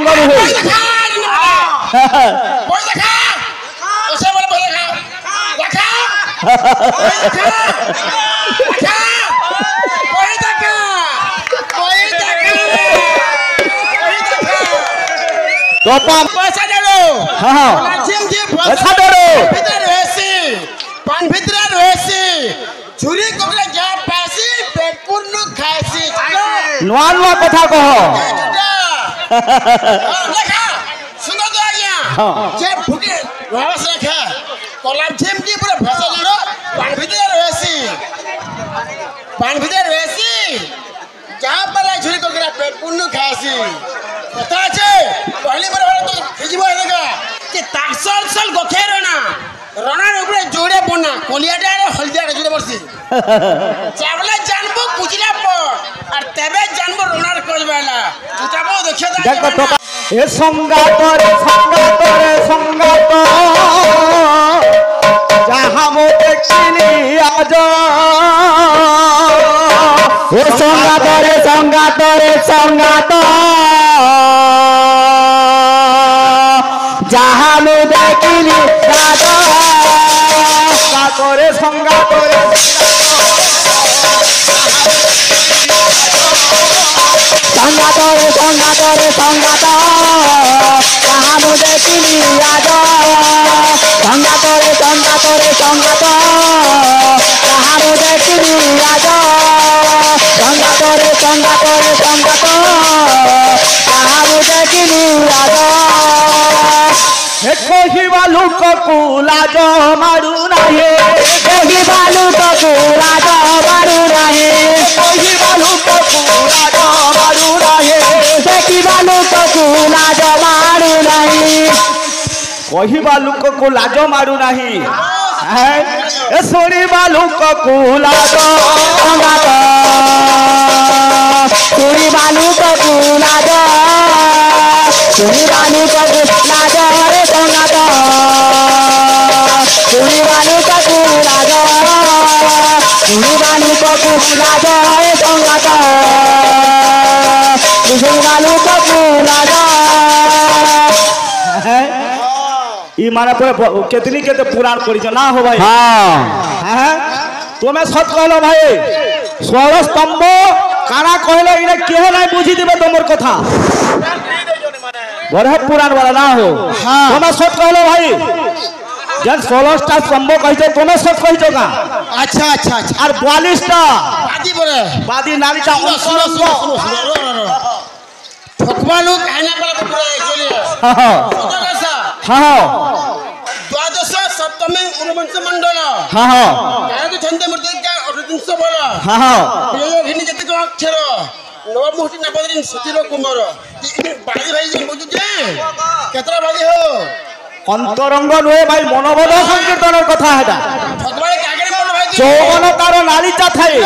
রে তোপা পয়সা দেলো হ্যাঁ জিম জি পয়সা দেলো ভিতরে রয়েছে পান ভিতরে রয়েছে চুরি করে যা পাসি পেট পূর্ণ খাইছি নোয়া নোয়া কথা কহ লেখা শুনো তো আজ্ঞা যে ভুকে রহস লেখা কলাম জিম জি পুরো ভাষা দিল পান ভিতরে রয়েছে যা পালা চুরি করে পেট পূর্ণ খাইছি কথা আছে পহলি বার তো ভিজিব হেগা যে তাকসল সল গখে রনা রনার উপরে জোড়ে বনা কলিয়াটা আর হলদিয়াটা জুড়ে বসছি চাবলে জানবো বুঝলা পর আর তেবে জানবো রনার কইবালা জুটাবো দেখিও দেখো তো এ সংগাত যাহা মো দেখিলি আজ এ সংগাত যাহা মো দেখিলি আজ করে সংগাত যাহা মো দেখিলি আজ সংগাত যাহা মো দেখিলি আজ সংগাত যাহা মো দেখিলি আজ কহিবা লোককু লাজ মারু নাহে কহিবা লোককু লাজ মারু নাহে কহিবা লোককু লাজ মারু নাহে দেখিবা লোককু লাজ মারু নাহি কহিবা লোককু লাজ মারু নাহি এ শুনিবা লোককু লাজ সংগাত শুনিবা লোককু লাজ শুনিবা লোককু লাজ রে সংগাত শুনিবা লোককু লাজ শুনিবা লোককু লাজ রে সংগাত শুনিবা লোককু লাজ ই माने केतनी केते पुराण करिछ ना हो भाई हां तुमे सत कहलो भाई 16 स्तंभ काना कहलो इने केहो नै बुझी दिबे तोमर कथा बड़े पुराण वाला ना हो तुमे सत कहलो भाई जन 16 टा स्तंभ कहिछे तुमे सत कहिछो का अच्छा और 42 टा बादी नारी ता सुनो ठकवा लोग कहना पड़ा पूरा एक्चुअली हां द्वादश सप्तमी उन्मंस मंडल हां तो छंद मूर्ति का 300 बोला हां ये घिनी जते को अक्षर नव मुहूर्ति नपदिन सतीर कुमार बाजी भाई जी बुझु जे केतरा बाजी हो अंतरंग नहे भाई मनोबोध संकीर्तन कथा हेटा ठकवा के आगे मन भाई যৌবন তার নারীটা থাকে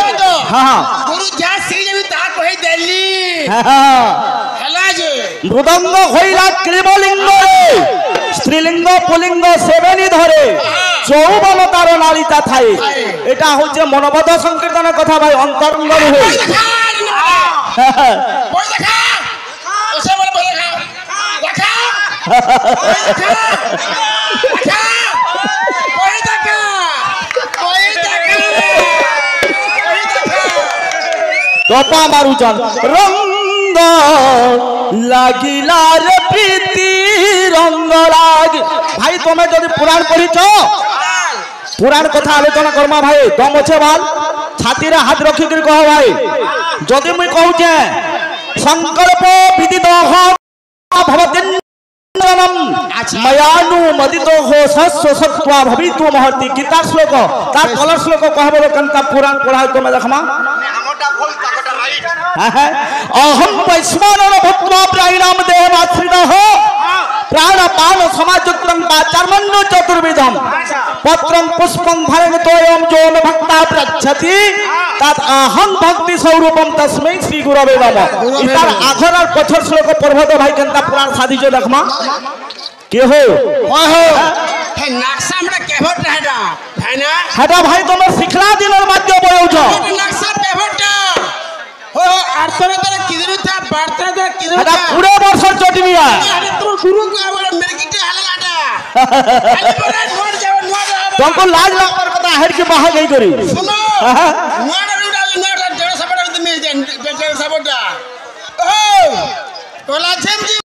হ্যাঁ গুরু যা শ্রী যেমি তা কই দেলি হ্যাঁ হেলা যে মৃদঙ্গ হইলা ক্রিবলিঙ্গ স্ত্রীলিঙ্গ পুলিঙ্গ সেবেনি ধরে যৌবন তার নারীটা থাকে এটা হচ্ছে মনোবধ সংকীর্তনের কথা ভাই অন্তরঙ্গ রূপে বই দেখা ওসে বলে বই দেখা দেখা বই দেখা তোপা মারুচন রঙ্গ লাগিলার প্রীতি রঙ্গ লাগ ভাই তুমি যদি পুরাণ পড়িছ পুরাণ কথা আলোচনা করমা ভাই দম আছে ভাল ছাতিরে হাত রক্ষি কহ ভাই যদি মুই কহুছে সংকল্প বিদিত ভবতিন मयानु मदितो हो सस्व सत्वा भवितु महति गीता श्लोक तार कलर श्लोक कहबो कंता पुराण पढ़ा तो मैं देखमा हमटा बोल ताकटा राइट अहम वैश्वानर भूत्वा प्राणिनाम देहमाश्रितः प्राणपान समाजुक्तं पाचर्मण्य चतुर्विधम पत्रं पुष्पं भरगतोयं जो न भक्ता प्रच्छति तत् अहम भक्ति स्वरूपम तस्मै श्री गुरवे नमः इतार आखर और पछर श्लोक पढ़बो भाई कंता पुराण साधी जो देखमा के हो हे नक्शा हमरा केभट रहडा हैना हेटा भाई तुम शिखला दिनर माध्य बोलौ छ नक्शा केभटा हो आर्तन तरे किदरु था बार्तन तरे किदरु हेटा था पूरे वर्ष चटनिया गुरु को आवर मिरकिटे हलगाटा खाली बड़ा नोट जाव नोट तुमको लाज लागबार कथा हेड के बाहर गई करी सुनो नोट रुडा नोट डेढ़ सबटा में डेढ़ सबटा ओ कोला छेम